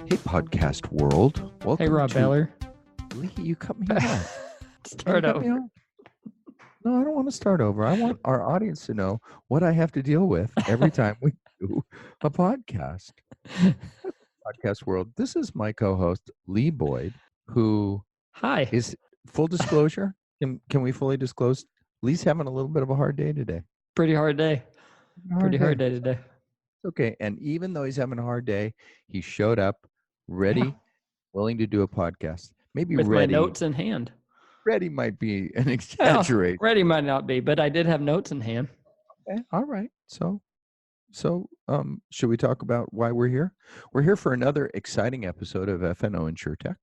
Hey, podcast world. Welcome Hey, Rob Beller. Lee, you cut me off. Start You cut me over. off? No, I don't want to start over. I want our audience to know what I have to deal with every time we do a podcast. Podcast world. This is my co-host, Lee Boyd, who Hi. is, full disclosure, can we fully disclose, Lee's having a little bit of a hard day today. Pretty hard day. Pretty hard day today. Okay, and even though he's having a hard day, he showed up ready, willing to do a podcast. Maybe With ready. my notes in hand. Ready might be an Well, exaggeration. ready might not be, but I did have notes in hand. Okay, all right. So, should we talk about why we're here? We're here for another exciting episode of FNO InsureTech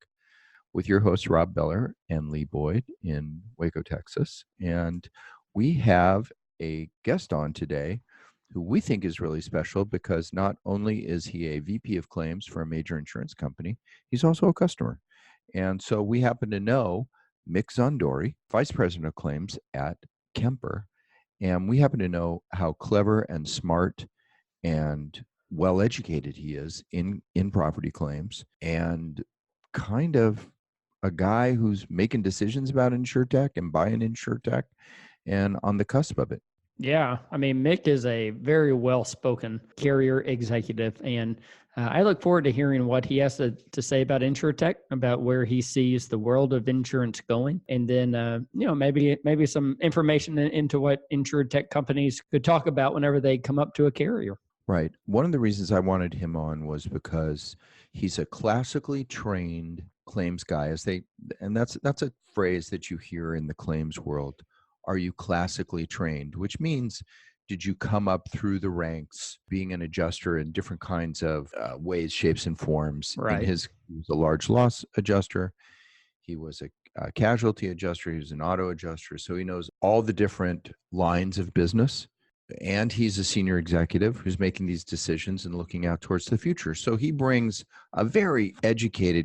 with your hosts, Rob Beller and Lee Boyd in Waco, Texas. And we have a guest on today who we think is really special because not only is he a VP of claims for a major insurance company, he's also a customer. And so we happen to know Mick Zondory, Vice President of Claims at Kemper. And we happen to know how clever and smart and well-educated he is in property claims, and kind of a guy who's making decisions about InsureTech and buying InsureTech and on the cusp of it. Yeah. I mean, Mick is a very well-spoken carrier executive, and I look forward to hearing what he has to say about InsureTech, about where he sees the world of insurance going, and then, maybe some information into what InsureTech companies could talk about whenever they come up to a carrier. Right. One of the reasons I wanted him on was because he's a classically trained claims guy, and that's a phrase that you hear in the claims world. Are you classically trained? Which means, did you come up through the ranks being an adjuster in different kinds of ways, shapes, and forms? Right. He was a large loss adjuster. He was a casualty adjuster. He was an auto adjuster. So he knows all the different lines of business. And he's a senior executive who's making these decisions and looking out towards the future. So he brings a very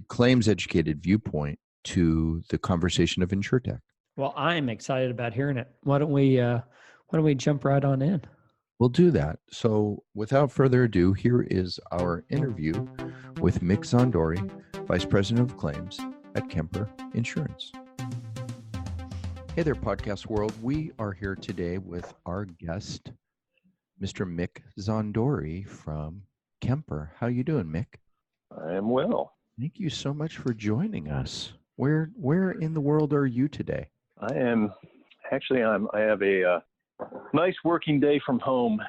claims-educated viewpoint to the conversation of InsureTech. Well, I'm excited about hearing it. Why don't we jump right on in? We'll do that. So without further ado, here is our interview with Mick Zondory, Vice President of Claims at Kemper Insurance. Hey there, podcast world. We are here today with our guest, Mr. Mick Zondory from Kemper. How you doing, Mick? I am well. Thank you so much for joining us. Where in the world are you today? I have a nice working day from home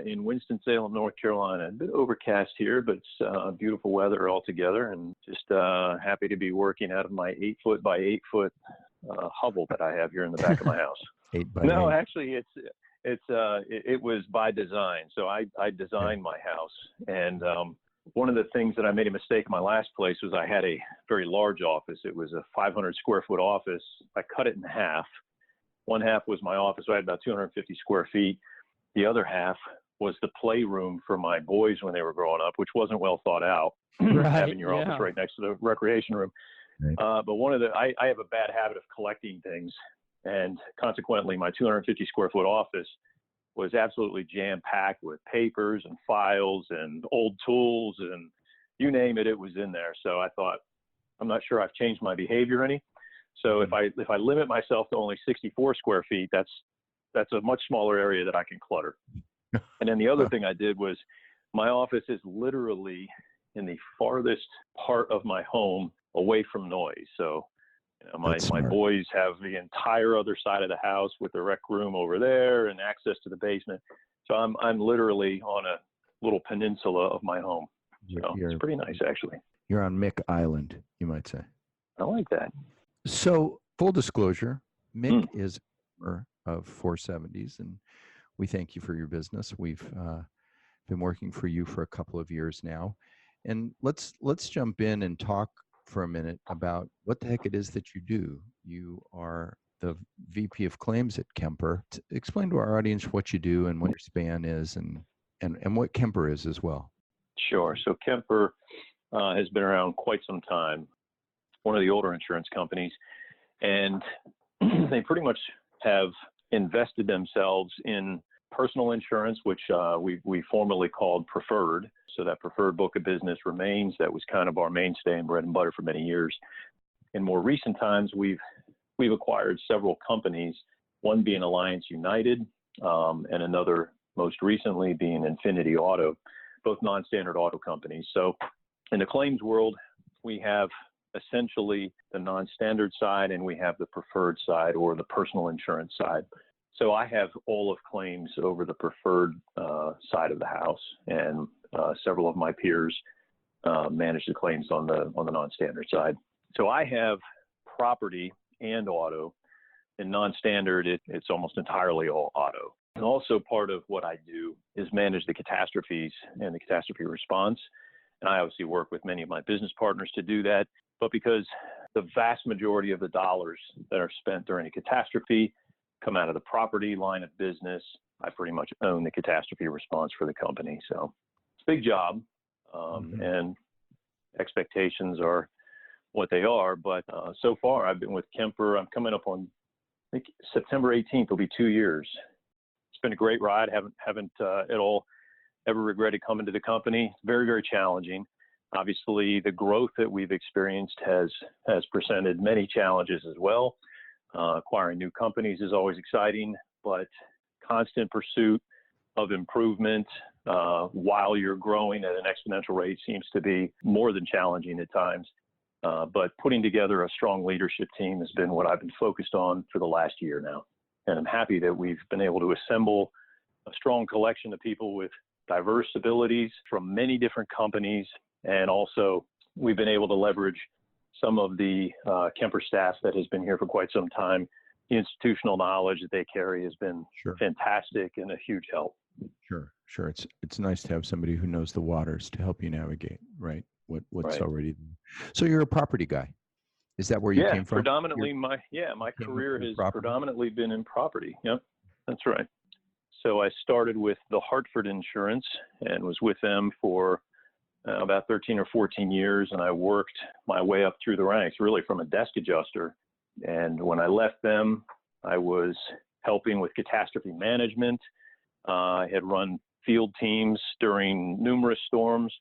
in Winston-Salem, North Carolina. A bit overcast here, but it's beautiful weather altogether, and just happy to be working out of my 8-foot by 8-foot hovel that I have here in the back of my house. 8 by 8. Actually, it was by design. So I designed my house, and one of the things that I made a mistake in my last place was I had a very large office. It was a 500 square foot office. I cut it in half. One half was my office, so I had about 250 square feet. The other half was the playroom for my boys when they were growing up, which wasn't well thought out. Right, having your office right next to the recreation room. Right. But I have a bad habit of collecting things, and consequently my 250 square foot office was absolutely jam-packed with papers and files and old tools, and you name it, it was in there. So I thought, I'm not sure I've changed my behavior any. So if I limit myself to only 64 square feet, that's a much smaller area that I can clutter. And then the other thing I did was, my office is literally in the farthest part of my home away from noise. So my boys have the entire other side of the house with the rec room over there and access to the basement. So I'm literally on a little peninsula of my home. So it's pretty nice, actually. You're on Mick Island, you might say. I like that. So full disclosure, Mick is a member of 470s, and we thank you for your business. We've been working for you for a couple of years now. And let's jump in and talk for a minute about what the heck it is that you do. You are the VP of Claims at Kemper. Explain to our audience what you do and what your span is, and what Kemper is as well. Sure. So Kemper has been around quite some time, one of the older insurance companies, and they pretty much have invested themselves in personal insurance, which we formerly called preferred. So that preferred book of business remains. That was kind of our mainstay and bread and butter for many years. In more recent times, we've acquired several companies, one being Alliance United, and another most recently being Infinity Auto, both non-standard auto companies. So in the claims world, we have essentially the non-standard side and we have the preferred side, or the personal insurance side. So I have all of claims over the preferred side of the house, and several of my peers manage the claims on the non-standard side. So I have property and auto. In non-standard, it's almost entirely all auto. And also part of what I do is manage the catastrophes and the catastrophe response. And I obviously work with many of my business partners to do that. But because the vast majority of the dollars that are spent during a catastrophe come out of the property line of business, I pretty much own the catastrophe response for the company. So it's a big job, and expectations are what they are. But so far, I've been with Kemper. I'm coming up on, I think, September 18th will be 2 years. It's been a great ride. Haven't at all ever regretted coming to the company. It's very, very challenging. Obviously, the growth that we've experienced has presented many challenges as well. Acquiring new companies is always exciting, but constant pursuit of improvement while you're growing at an exponential rate seems to be more than challenging at times. But putting together a strong leadership team has been what I've been focused on for the last year now. And I'm happy that we've been able to assemble a strong collection of people with diverse abilities from many different companies. And also, we've been able to leverage some of the Kemper staff that has been here for quite some time. The institutional knowledge that they carry has been fantastic and a huge help. Sure. It's nice to have somebody who knows the waters to help you navigate, right? What's already there. So you're a property guy. Is that where you came from? Predominantly my career has predominantly been in property. Yep, that's right. So I started with the Hartford Insurance and was with them for about 13 or 14 years. And I worked my way up through the ranks, really from a desk adjuster. And when I left them, I was helping with catastrophe management. I had run field teams during numerous storms.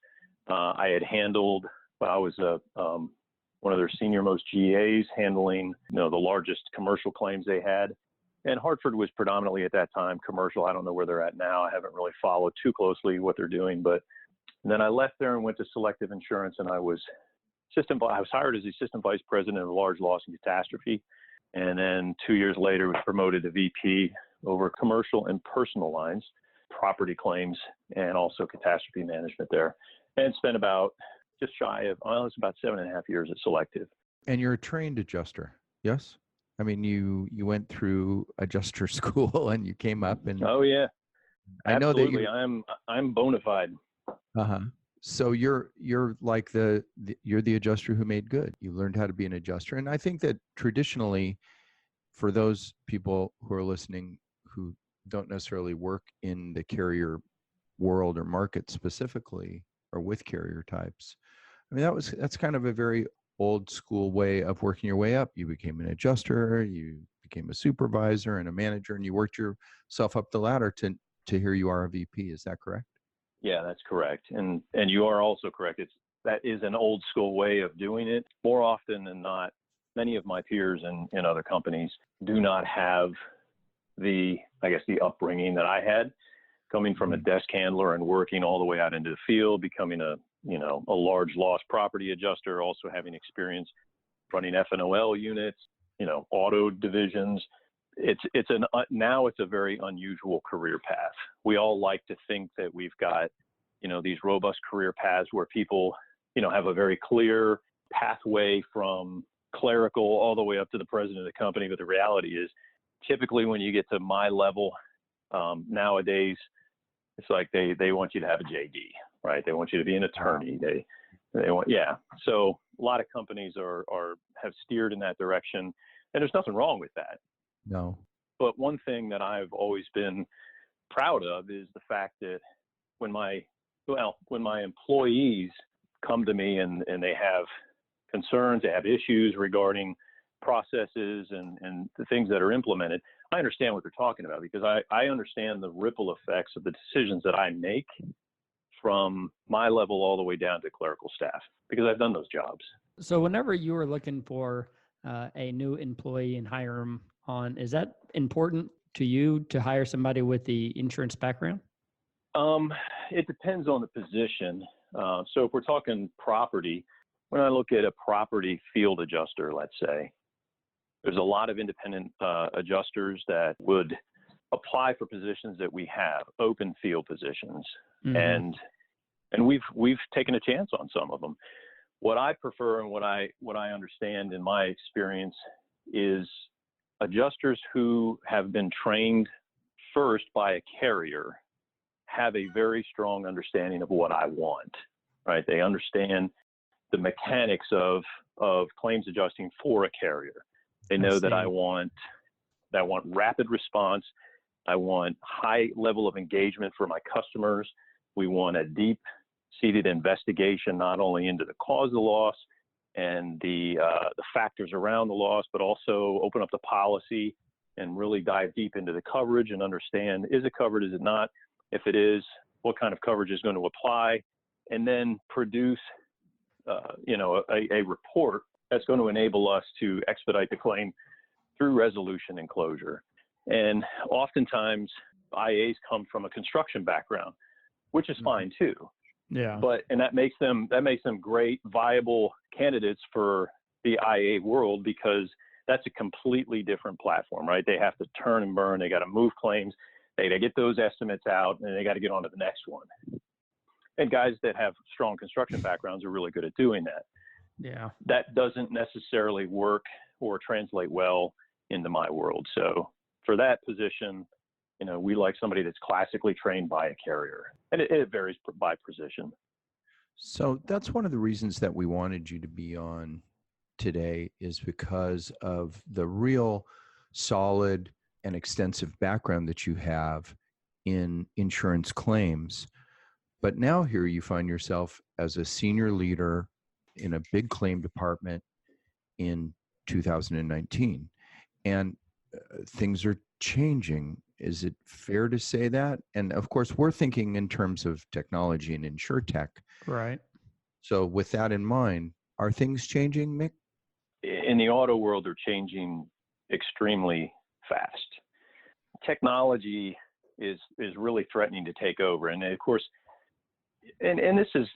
I had handled, I was one of their senior most GAs, handling the largest commercial claims they had. And Hartford was predominantly at that time commercial. I don't know where they're at now. I haven't really followed too closely what they're doing. But then I left there and went to Selective Insurance, and I was hired as the assistant vice president of large loss and catastrophe. And then 2 years later, was promoted to VP over commercial and personal lines, property claims, and also catastrophe management there. And spent about just shy of, it's about 7.5 years at Selective. And you're a trained adjuster, yes? I mean, you went through adjuster school and you came up and. Oh yeah, absolutely. I know that I'm bona fide. So you're like you're the adjuster who made good. You learned how to be an adjuster, and I think that traditionally, for those people who are listening who don't necessarily work in the carrier world or market specifically, or with carrier types, I mean that's kind of a very old school way of working your way up. You became an adjuster, you became a supervisor and a manager, and you worked yourself up the ladder to here you are a VP. Is that correct? Yeah, that's correct. And you are also correct. That is an old school way of doing it. More often than not, many of my peers in other companies do not have the upbringing that I had, coming from a desk handler and working all the way out into the field, becoming a large loss property adjuster, also having experience running F&OL units, auto divisions. Now it's a very unusual career path. We all like to think that we've got, these robust career paths where people, have a very clear pathway from clerical all the way up to the president of the company. But the reality is, typically when you get to my level, nowadays, it's like they want you to have a JD, right? They want you to be an attorney. They want, So a lot of companies have steered in that direction, and there's nothing wrong with that. No. But one thing that I've always been proud of is the fact that when my employees come to me and they have concerns, they have issues regarding processes and the things that are implemented, I understand what they're talking about, because I understand the ripple effects of the decisions that I make from my level all the way down to clerical staff, because I've done those jobs. So whenever you were looking for a new employee and hire them on, is that important to you to hire somebody with the insurance background? It depends on the position. So if we're talking property, when I look at a property field adjuster, let's say, there's a lot of independent adjusters that would apply for positions that we have, open field positions. Mm-hmm. And we've taken a chance on some of them. What I prefer and what I understand in my experience is adjusters who have been trained first by a carrier have a very strong understanding of what I want, right? They understand the mechanics of claims adjusting for a carrier. They know that I want rapid response. I want high level of engagement for my customers. We want a deep-seated investigation, not only into the cause of the loss and the factors around the loss, but also open up the policy and really dive deep into the coverage and understand, is it covered, is it not? If it is, what kind of coverage is going to apply? And then produce, a report that's going to enable us to expedite the claim through resolution and closure. And oftentimes, IAs come from a construction background, which is fine too. Yeah. And that makes them great, viable candidates for the IA world, because that's a completely different platform, right? They have to turn and burn. They got to move claims. They get those estimates out, and they got to get on to the next one. And guys that have strong construction backgrounds are really good at doing that. Yeah. That doesn't necessarily work or translate well into my world. So for that position, we like somebody that's classically trained by a carrier, and it varies by position. So that's one of the reasons that we wanted you to be on today, is because of the real solid and extensive background that you have in insurance claims. But now here you find yourself as a senior leader in a big claim department in 2019, and things are changing. Is it fair to say that? And of course, we're thinking in terms of technology and InsureTech. Right. So with that in mind, are things changing, Mick? In the auto world, they're changing extremely fast. Technology is really threatening to take over. And of course, and this is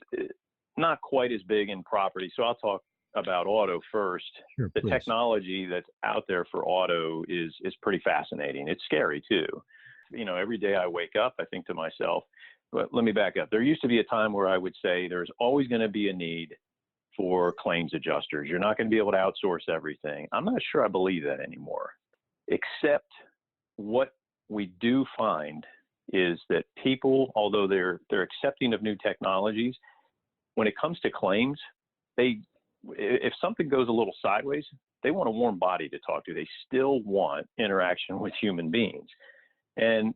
not quite as big in property. So I'll talk about auto first. Sure, the please. technology that's out there for auto is pretty fascinating. It's scary too. Every day I wake up, I think to myself, but let me back up. There used to be a time where I would say there's always going to be a need for claims adjusters. You're not going to be able to outsource everything. I'm not sure I believe that anymore, except what we do find is that people, although they're accepting of new technologies, when it comes to claims, if something goes a little sideways, they want a warm body to talk to. They still want interaction with human beings. And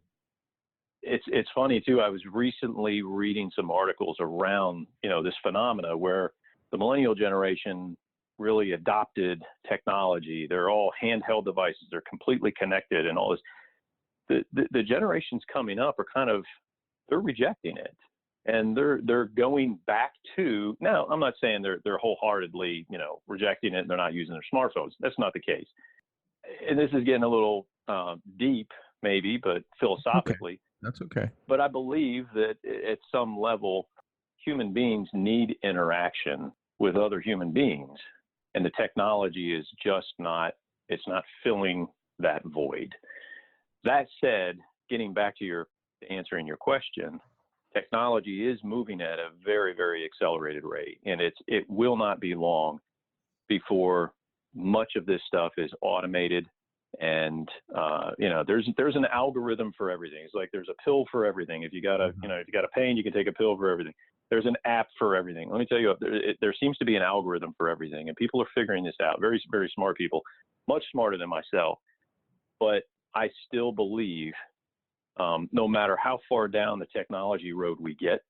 it's funny too. I was recently reading some articles around, this phenomena where the millennial generation really adopted technology. They're all handheld devices. They're completely connected and all this. The generations coming up are they're rejecting it. And they're going back to, now I'm not saying they're wholeheartedly, rejecting it and they're not using their smartphones. That's not the case. And this is getting a little deep maybe, but philosophically. Okay. That's okay. But I believe that at some level, human beings need interaction with other human beings. And the technology is just it's not filling that void. That said, getting back to answering your question, technology is moving at a very, very accelerated rate, and it will not be long before much of this stuff is automated. And there's an algorithm for everything. It's like there's a pill for everything. If you got if you got a pain, you can take a pill for everything. There's an app for everything. Let me tell you, there seems to be an algorithm for everything, and people are figuring this out. Very, very smart people, much smarter than myself. But I still believe, no matter how far down the technology road we get,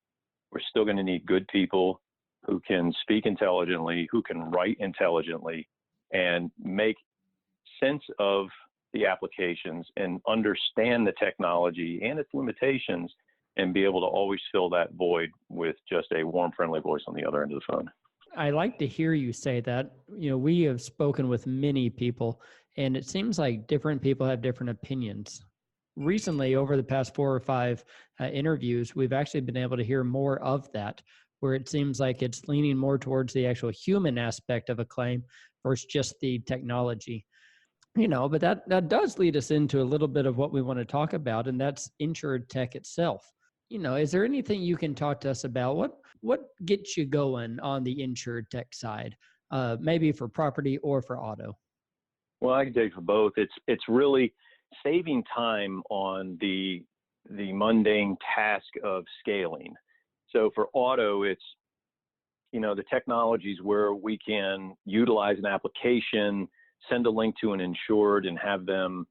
we're still going to need good people who can speak intelligently, who can write intelligently, and make sense of the applications and understand the technology and its limitations and be able to always fill that void with just a warm, friendly voice on the other end of the phone. I like to hear you say that. We have spoken with many people, and it seems like different people have different opinions. Recently, over the past 4 or 5 interviews, we've actually been able to hear more of that, where it seems like it's leaning more towards the actual human aspect of a claim versus just the technology. But that does lead us into a little bit of what we want to talk about, and that's InsureTech itself. Is there anything you can talk to us about? What gets you going on the InsureTech side, maybe for property or for auto? Well, I can tell you for both. It's really saving time on the mundane task of scaling. So for auto, it's the technologies where we can utilize an application, send a link to an insured, and have them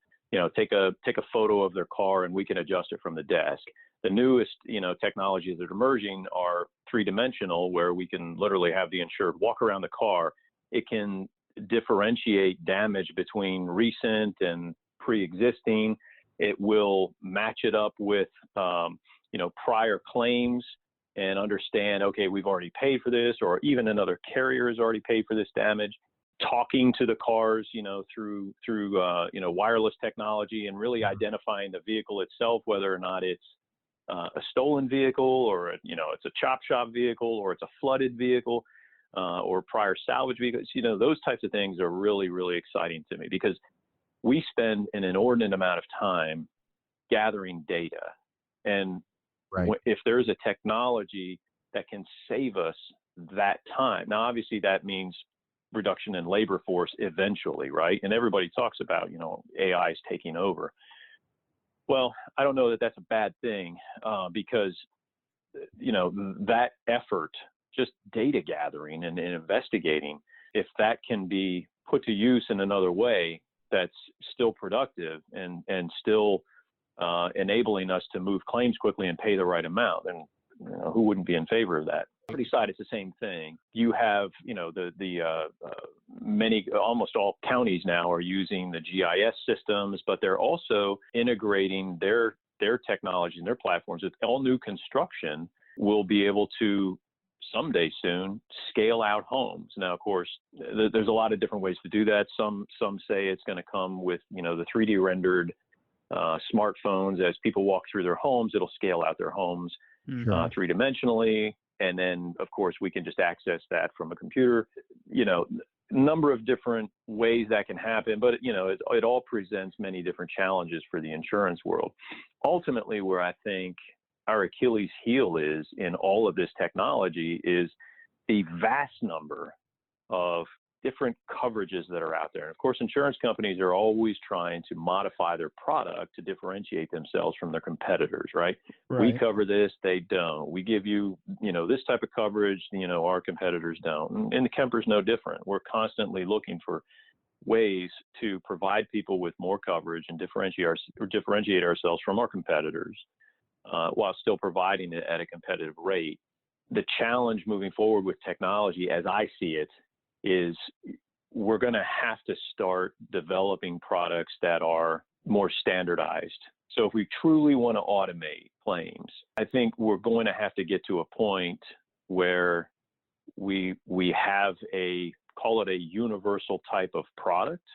take a photo of their car, and we can adjust it from the desk. The newest technologies that are emerging are three-dimensional, where we can literally have the insured walk around the car. It can differentiate damage between recent and pre-existing. It will match it up with prior claims and understand, okay, we've already paid for this, or even another carrier has already paid for this damage. Talking to the cars, through wireless technology, and really identifying the vehicle itself, whether or not it's a stolen vehicle, or it's a chop shop vehicle, or it's a flooded vehicle, or prior salvage vehicles. Those types of things are really, really exciting to me, because we spend an inordinate amount of time gathering data, and if there's a technology that can save us that time, now obviously that means reduction in labor force eventually, right? And everybody talks about, AI is taking over. Well, I don't know that that's a bad thing, because, that effort, just data gathering and investigating, if that can be put to use in another way that's still productive and still enabling us to move claims quickly and pay the right amount, then who wouldn't be in favor of that? Property side, it's the same thing. You have, almost all counties now are using the GIS systems, but they're also integrating their technology and their platforms. With all new construction, will be able to someday soon scale out homes. Now, of course, there's a lot of different ways to do that. Some say it's going to come with, the 3D rendered smartphones. As people walk through their homes, it'll scale out their homes three-dimensionally. And then, of course, we can just access that from a computer. Number of different ways that can happen, but it all presents many different challenges for the insurance world. Ultimately, where I think our Achilles heel is in all of this technology is the vast number of different coverages that are out there. And of course, insurance companies are always trying to modify their product to differentiate themselves from their competitors, right? We cover this, they don't. We give you, this type of coverage, our competitors don't. And the Kemper's no different. We're constantly looking for ways to provide people with more coverage and differentiate ourselves from our competitors, while still providing it at a competitive rate. The challenge moving forward with technology, as I see it, is we're going to have to start developing products that are more standardized. So if we truly want to automate claims, I think we're going to have to get to a point where we have call it a universal type of product,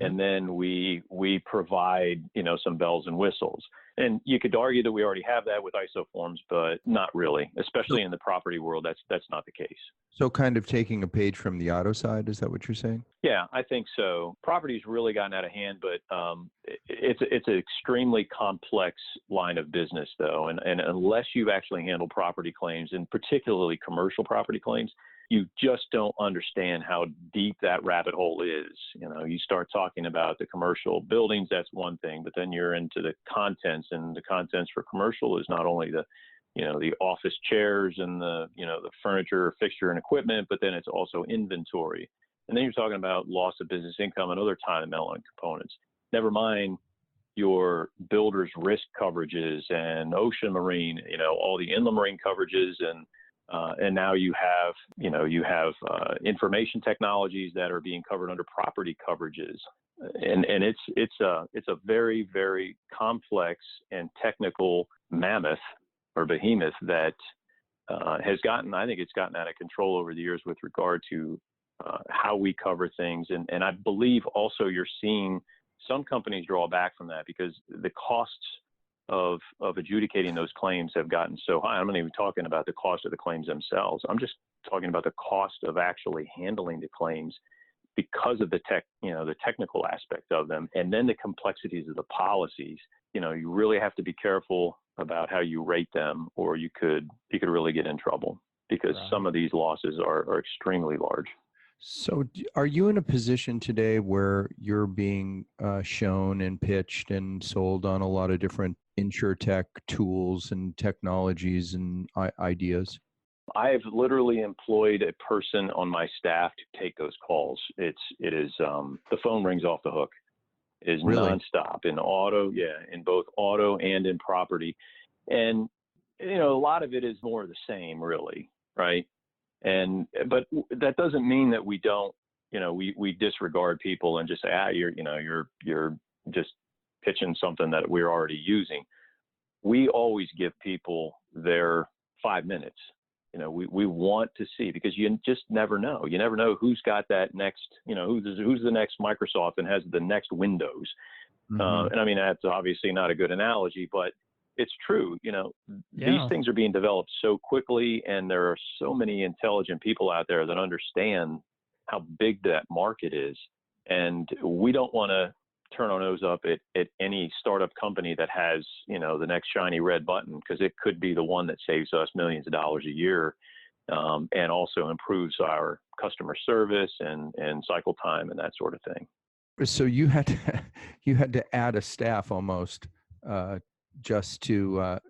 and then we provide, some bells and whistles. And you could argue that we already have that with ISO forms, but not really, especially in the property world. That's not the case. So kind of taking a page from the auto side, is that what you're saying? Yeah, I think so. Property's really gotten out of hand, but it's an extremely complex line of business, though. And unless you've actually handled property claims, and particularly commercial property claims, you just don't understand how deep that rabbit hole is. You start talking about the commercial buildings, that's one thing, but then you're into the contents, and the contents for commercial is not only the office chairs and the furniture, fixture, and equipment, but then it's also inventory. And then you're talking about loss of business income and other time and element components. Never mind your builder's risk coverages and ocean marine, all the inland marine coverages, and now you have information technologies that are being covered under property coverages, and it's a very, very complex and technical mammoth or behemoth that has gotten, I think it's gotten out of control over the years with regard to how we cover things. And I believe also you're seeing some companies draw back from that because the costs of adjudicating those claims have gotten so high. I'm not even talking about the cost of the claims themselves. I'm just talking about the cost of actually handling the claims because of the technical aspect of them, and then the complexities of the policies. You really have to be careful about how you rate them, or you could really get in trouble because some of these losses are extremely large. So are you in a position today where you're being shown and pitched and sold on a lot of different InsureTech tools and technologies and ideas? I have literally employed a person on my staff to take those calls. It is the phone rings off the hook. It is really? nonstop in auto, in both auto and in property. And a lot of it is more of the same, really, right? But that doesn't mean that we don't, we disregard people and just say, you're just pitching something that we're already using. We always give people their 5 minutes. We want to see, because you just never know. You never know who's got that next, who's the next Microsoft and has the next Windows. Mm-hmm. And I mean, that's obviously not a good analogy, but it's true. These things are being developed so quickly, and there are so many intelligent people out there that understand how big that market is. And we don't want to turn our nose up at any startup company that has, the next shiny red button, because it could be the one that saves us millions of dollars a year, and also improves our customer service and cycle time and that sort of thing. So you had to add a staff almost just to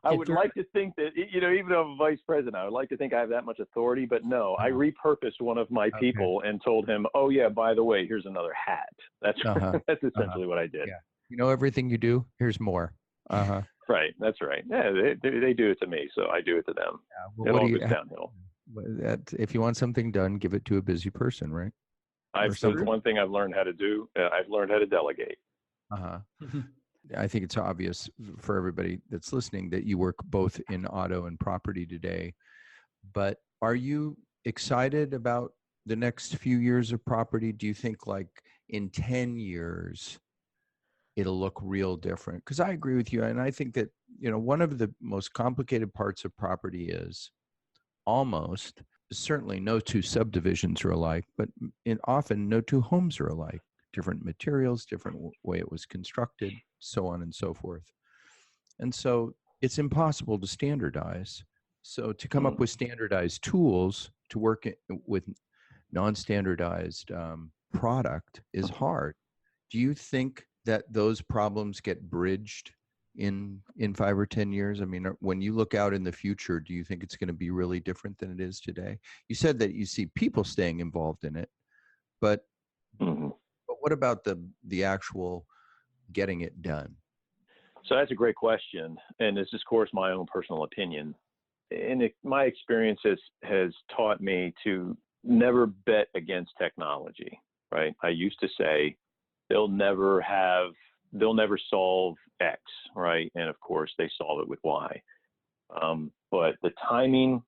I would like to think that, even though I'm a vice president, I would like to think I have that much authority, but no, I repurposed one of my people and told him, oh yeah, by the way, here's another hat. That's that's essentially what I did. Yeah. Everything you do, here's more. Right. That's right. Yeah. They do it to me, so I do it to them. Well, it all goes downhill. If you want something done, give it to a busy person, right? One thing I've learned how to do, I've learned how to delegate. I think it's obvious for everybody that's listening that you work both in auto and property today. But are you excited about the next few years of property? Do you think like in 10 years, it'll look real different? Because I agree with you. And I think that, one of the most complicated parts of property is certainly no two subdivisions are alike, but often no two homes are alike. Different materials, different way it was constructed, so on and so forth. And so it's impossible to standardize. So to come up with standardized tools to work with non-standardized product is hard. Do you think that those problems get bridged in 5 or 10 years? I mean, when you look out in the future, do you think it's going to be really different than it is today? You said that you see people staying involved in it, but what about the actual getting it done? So that's a great question. And this is, of course, my own personal opinion. And my experience has taught me to never bet against technology, right? I used to say, they'll never solve X, right? And of course, they solve it with Y. But the timing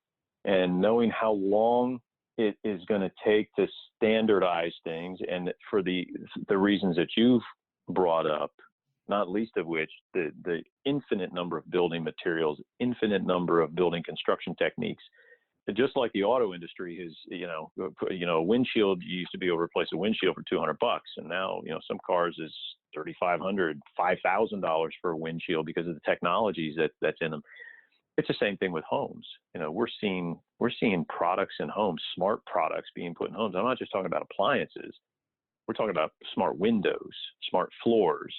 and knowing how long it is going to take to standardize things, and for the reasons that you've brought up, not least of which the infinite number of building materials, infinite number of building construction techniques. Just like the auto industry is, a windshield, you used to be able to replace a windshield for $200, and now, some cars is $3,500, $5,000 for a windshield because of the technologies that's in them. It's the same thing with homes. We're seeing products in homes, smart products being put in homes. I'm not just talking about appliances. We're talking about smart windows, smart floors,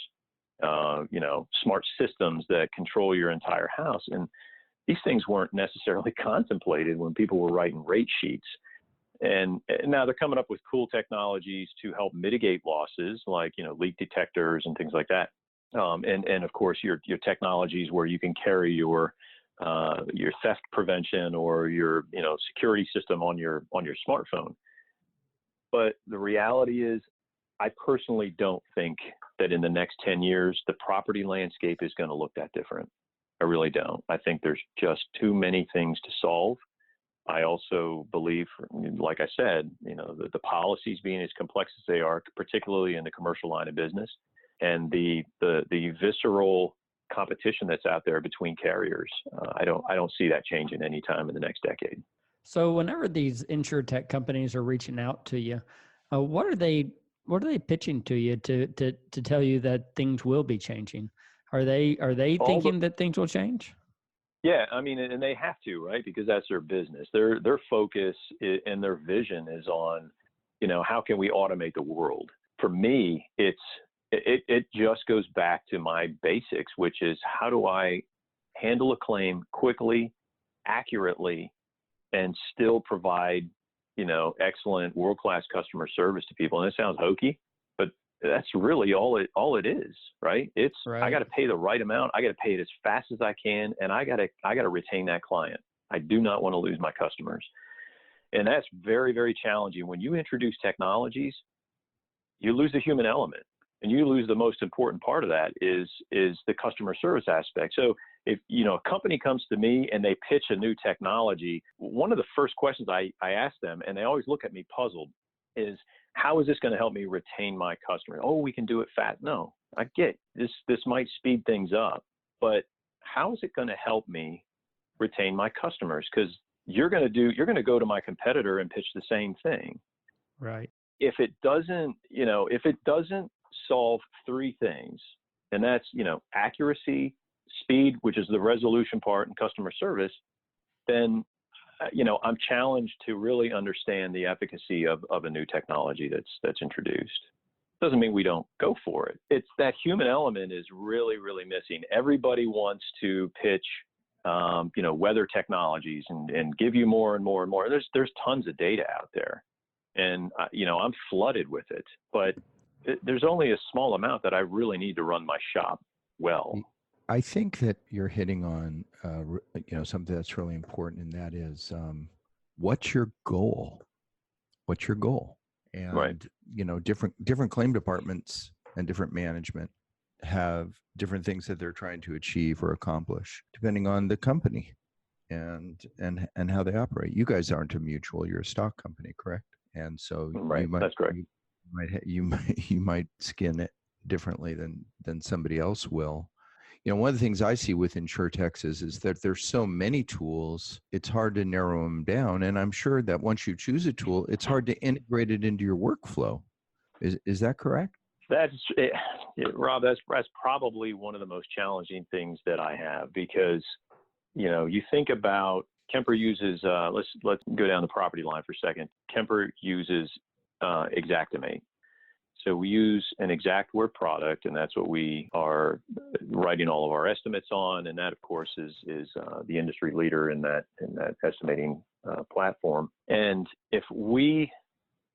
smart systems that control your entire house. And these things weren't necessarily contemplated when people were writing rate sheets. And now they're coming up with cool technologies to help mitigate losses, like, leak detectors and things like that. And of course, your technologies where you can carry your theft prevention or your, security system on your smartphone. But the reality is, I personally don't think that in the next 10 years, the property landscape is going to look that different. I really don't. I think there's just too many things to solve. I also believe, like I said, the policies being as complex as they are, particularly in the commercial line of business, and the visceral competition that's out there between carriers, I don't see that changing anytime in the next decade. So whenever these InsureTech companies are reaching out to you, what are they pitching to you to tell you that things will be changing? Are they thinking that things will change? Yeah, I mean, and they have to, right? Because that's their business. Their focus and their vision is on, how can we automate the world? For me, it just goes back to my basics, which is how do I handle a claim quickly, accurately, and still provide, excellent world-class customer service to people. And it sounds hokey, but that's really all it is, right? It's right. I got to pay the right amount. I got to pay it as fast as I can, and I got to retain that client. I do not want to lose my customers, and that's very, very challenging. When you introduce technologies, you lose the human element, and you lose the most important part of that is the customer service aspect. So if a company comes to me and they pitch a new technology, one of the first questions I ask them, and they always look at me puzzled, is how is this going to help me retain my customer? Oh, we can do it fast. No, I get this might speed things up, but how is it going to help me retain my customers? Because you're going to go to my competitor and pitch the same thing. Right. If it doesn't solve three things, and that's, accuracy, speed, which is the resolution part, and customer service, then, I'm challenged to really understand the efficacy of a new technology that's introduced. Doesn't mean we don't go for it. It's that human element is really, really missing. Everybody wants to pitch, weather technologies and give you more and more and more. There's tons of data out there, and I'm flooded with it, but there's only a small amount that I really need to run my shop well. I think that you're hitting on, something that's really important, and that is, what's your goal? What's your goal? And, right. Different claim departments and different management have different things that they're trying to achieve or accomplish, depending on the company and how they operate. You guys aren't a mutual; you're a stock company, correct? And so that's correct. You might skin it differently than somebody else will. One of the things I see with InsureTech is that there's so many tools, it's hard to narrow them down. And I'm sure that once you choose a tool, it's hard to integrate it into your workflow. Is that correct? Rob, that's probably one of the most challenging things that I have, because, you think about Kemper uses, let's go down the property line for a second. Kemper uses Xactimate. So we use an Xactware product, and that's what we are writing all of our estimates on. And that, of course, is the industry leader in that estimating platform. And if we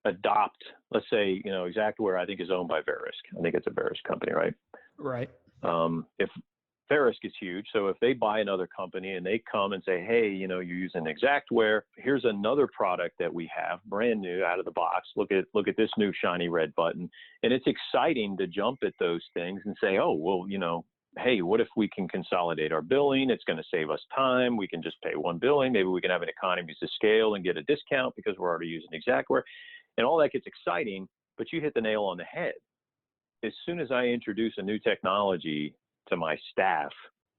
adopt, let's say, Xactware, I think is owned by Verisk. I think it's a Verisk company, right? Right. If Verisk is huge, so if they buy another company and they come and say, hey, you're using Xactware, here's another product that we have brand new out of the box. Look at this new shiny red button. And it's exciting to jump at those things and say, oh, well, hey, what if we can consolidate our billing? It's going to save us time. We can just pay one billing. Maybe we can have an economies of scale and get a discount because we're already using Xactware. And all that gets exciting, but you hit the nail on the head. As soon as I introduce a new technology to my staff,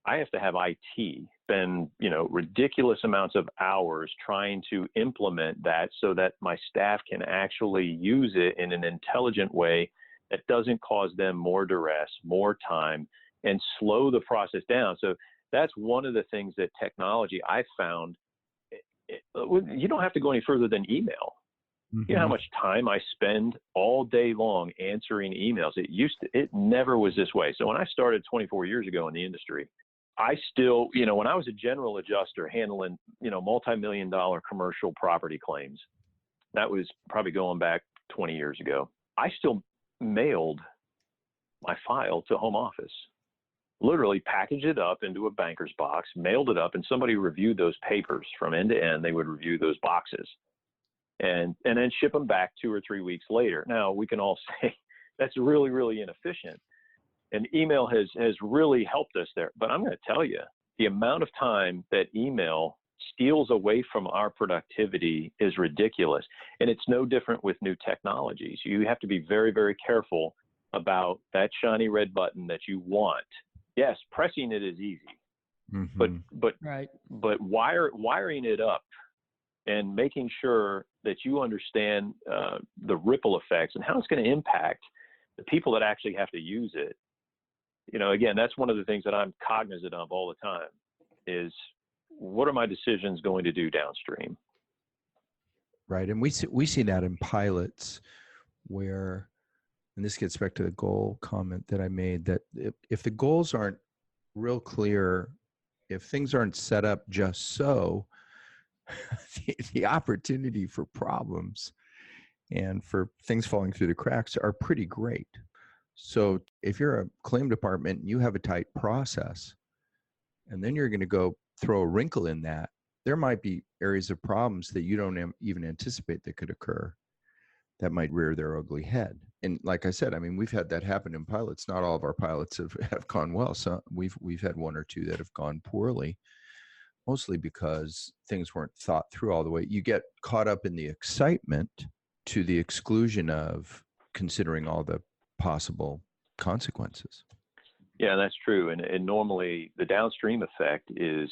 I have to have IT spend, ridiculous amounts of hours trying to implement that so that my staff can actually use it in an intelligent way that doesn't cause them more duress, more time, and slow the process down. So that's one of the things that technology I found, you don't have to go any further than email. Mm-hmm. You know how much time I spend all day long answering emails? It never was this way. So when I started 24 years ago in the industry, I still, when I was a general adjuster handling, multi-million-dollar commercial property claims, that was probably going back 20 years ago. I still mailed my file to home office, literally packaged it up into a banker's box, mailed it up, and somebody reviewed those papers from end to end. They would review those boxes and then ship them back 2 or 3 weeks later. Now, we can all say that's really, really inefficient. And email has really helped us there. But I'm going to tell you, the amount of time that email steals away from our productivity is ridiculous. And it's no different with new technologies. You have to be very, very careful about that shiny red button that you want. Yes, pressing it is easy, Mm-hmm. but wiring it up and making sure that you understand the ripple effects and how it's going to impact the people that actually have to use it. Again, that's one of the things that I'm cognizant of all the time is what are my decisions going to do downstream? Right. And we see that in pilots where, and this gets back to the goal comment that I made, that if the goals aren't real clear, if things aren't set up just so, the opportunity for problems and for things falling through the cracks are pretty great. So if you're a claim department and you have a tight process, and then you're going to go throw a wrinkle in that, there might be areas of problems that you don't even anticipate that could occur that might rear their ugly head. And like I said, I mean, we've had that happen in pilots. Not all of our pilots have gone well. So we've had one or two that have gone poorly, mostly because things weren't thought through all the way. You get caught up in the excitement to the exclusion of considering all the possible consequences. Yeah, that's true. And normally the downstream effect is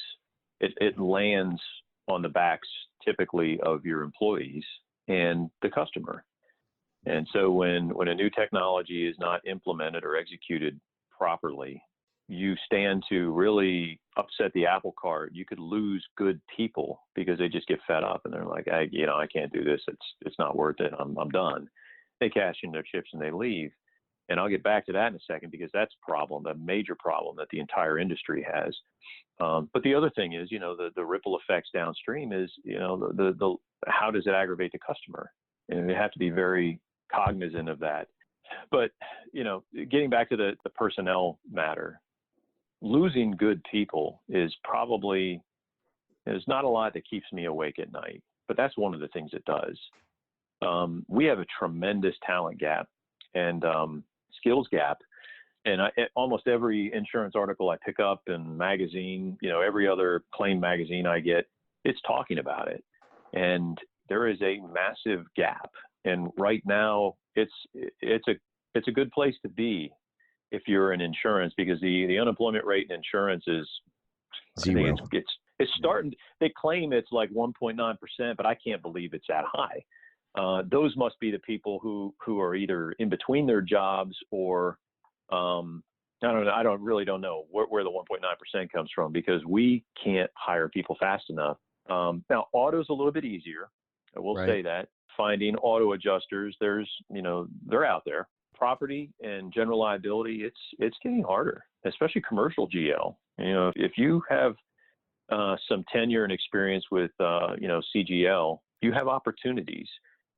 it lands on the backs typically of your employees and the customer. And so when a new technology is not implemented or executed properly, you stand to really upset the apple cart. You could lose good people because they just get fed up and they're like, I can't do this. It's not worth it. I'm done. They cash in their chips and they leave. And I'll get back to that in a second because that's a major problem that the entire industry has. But the other thing is, the ripple effects downstream is, the how does it aggravate the customer? And we have to be very cognizant of that. But, getting back to the personnel matter, losing good people is probably, there's not a lot that keeps me awake at night, but that's one of the things it does. We have a tremendous talent gap and skills gap. And almost every insurance article I pick up in magazine, every other claim magazine I get, it's talking about it. And there is a massive gap. And right now it's a good place to be if you're in insurance, because the unemployment rate in insurance is zero. I think it's starting. They claim it's like 1.9%, but I can't believe it's that high. Those must be the people who are either in between their jobs or I don't know where the 1.9% comes from, because we can't hire people fast enough. Now auto's a little bit easier. I will say that. Finding auto adjusters, they're out there. Property and general liability, it's getting harder, especially commercial GL. If you have some tenure and experience with CGL, you have opportunities.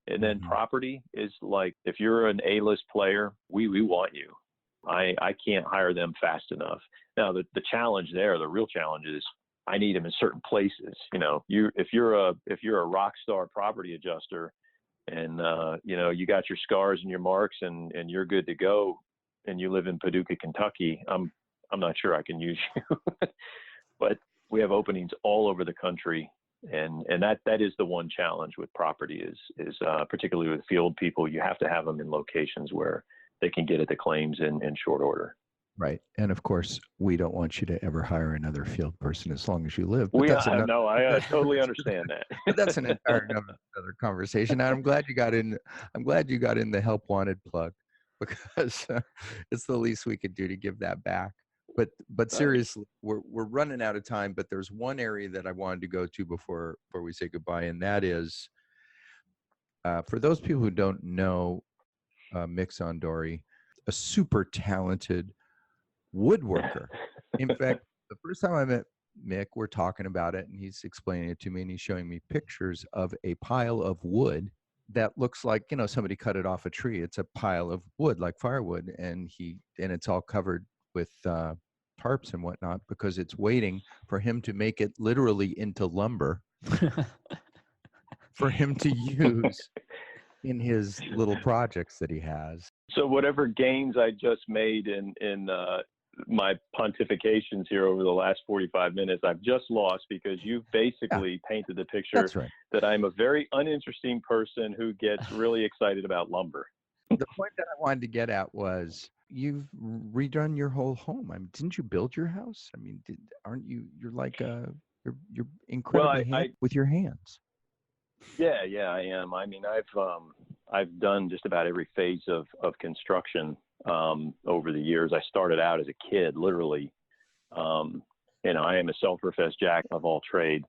And then property is like, if you're an A-list player, we want you. I can't hire them fast enough. Now the challenge there, the real challenge is I need them in certain places. If you're a rock star property adjuster and you got your scars and your marks and you're good to go and you live in Paducah, Kentucky, I'm not sure I can use you. But we have openings all over the country. And that is the one challenge with property is particularly with field people, you have to have them in locations where they can get at the claims in short order. Right. And of course, we don't want you to ever hire another field person as long as you live. But I totally understand that. But that's an entire other conversation. And I'm glad you got in the help wanted plug, because it's the least we could do to give that back. But seriously, we're running out of time. But there's one area that I wanted to go to before we say goodbye, and that is for those people who don't know Mick Zondory, a super talented woodworker. In fact, the first time I met Mick, we're talking about it, and he's explaining it to me, and he's showing me pictures of a pile of wood that looks like somebody cut it off a tree. It's a pile of wood, like firewood, and it's all covered with tarps and whatnot because it's waiting for him to make it literally into lumber for him to use in his little projects that he has. So whatever gains I just made in my pontifications here over the last 45 minutes, I've just lost because you've basically painted the picture That's right. that I'm a very uninteresting person who gets really excited about lumber. The point that I wanted to get at was you've redone your whole home. I mean, didn't you build your house? I mean, aren't you? You're like you're incredibly with your hands. Yeah, I am. I mean, I've done just about every phase of construction over the years. I started out as a kid, literally. I am a self-professed jack of all trade,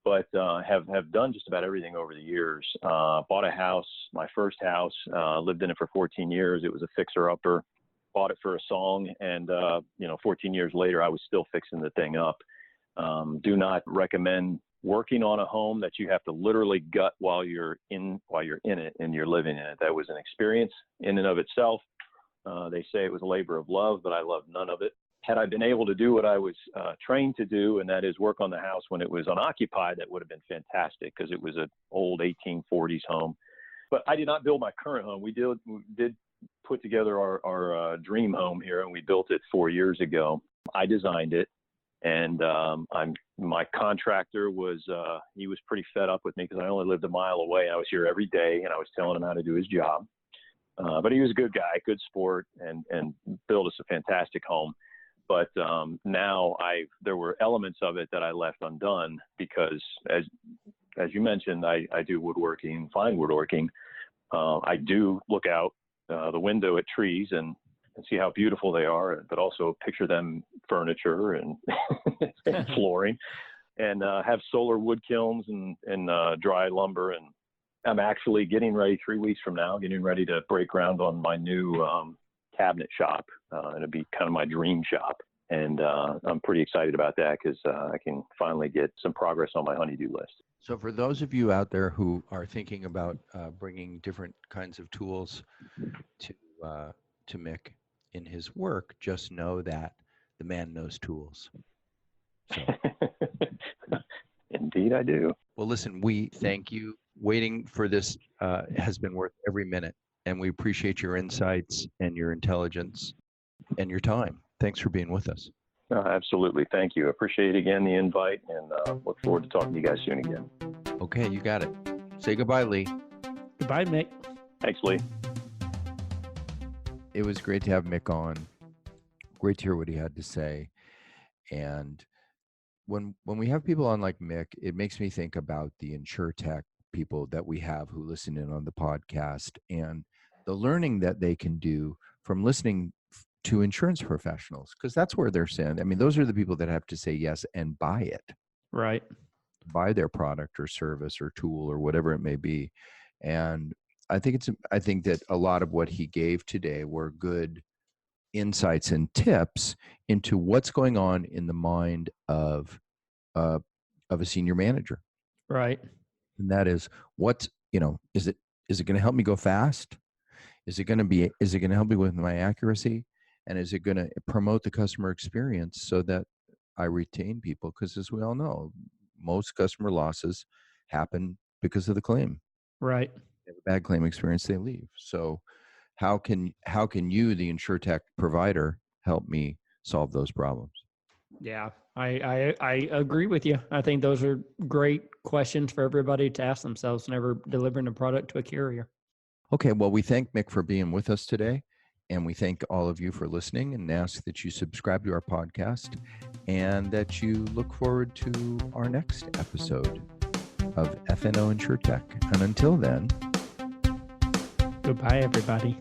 but have done just about everything over the years. Bought a house, my first house, lived in it for 14 years. It was a fixer-upper. Bought it for a song, and 14 years later, I was still fixing the thing up. Do not recommend working on a home that you have to literally gut while you're in it and you're living in it. That was an experience in and of itself. They say it was a labor of love, but I loved none of it. Had I been able to do what I was trained to do, and that is work on the house when it was unoccupied, that would have been fantastic because it was an old 1840s home. But I did not build my current home. We did put together our dream home here, and we built it 4 years ago. I designed it, and my contractor was he was pretty fed up with me because I only lived a mile away. I was here every day, and I was telling him how to do his job. But he was a good guy, good sport, and built us a fantastic home. But now there were elements of it that I left undone because, as you mentioned, I do woodworking, fine woodworking. I do look out the window at trees and see how beautiful they are, but also picture them furniture and, and flooring, and have solar wood kilns and dry lumber. And I'm actually getting ready 3 weeks from now, getting ready to break ground on my new cabinet shop. It'll be kind of my dream shop. And I'm pretty excited about that because I can finally get some progress on my honey-do list. So for those of you out there who are thinking about bringing different kinds of tools to Mick in his work, just know that the man knows tools. So. Indeed, I do. Well, listen, we thank you. Waiting for this has been worth every minute, and we appreciate your insights and your intelligence and your time. Thanks for being with us. Absolutely. Thank you. Appreciate again the invite, and look forward to talking to you guys soon again. Okay, you got it. Say goodbye, Lee. Goodbye, Mick. Thanks, Lee. It was great to have Mick on. Great to hear what he had to say. And when we have people on like Mick, it makes me think about the InsureTech people that we have who listen in on the podcast and the learning that they can do from listening to insurance professionals, because that's where they're saying, I mean, those are the people that have to say yes and buy it. Right. Buy their product or service or tool or whatever it may be. And I think that a lot of what he gave today were good insights and tips into what's going on in the mind of a senior manager. Right. And that is is it going to help me go fast? Is it going to help me with my accuracy? And is it going to promote the customer experience so that I retain people? Because as we all know, most customer losses happen because of the claim. Right. They have a bad claim experience, they leave. So how can you, the InsureTech provider, help me solve those problems? Yeah, I agree with you. I think those are great questions for everybody to ask themselves whenever delivering a product to a carrier. Okay, well, we thank Mick for being with us today, and we thank all of you for listening and ask that you subscribe to our podcast and that you look forward to our next episode of FNO InsureTech. And until then, goodbye, everybody.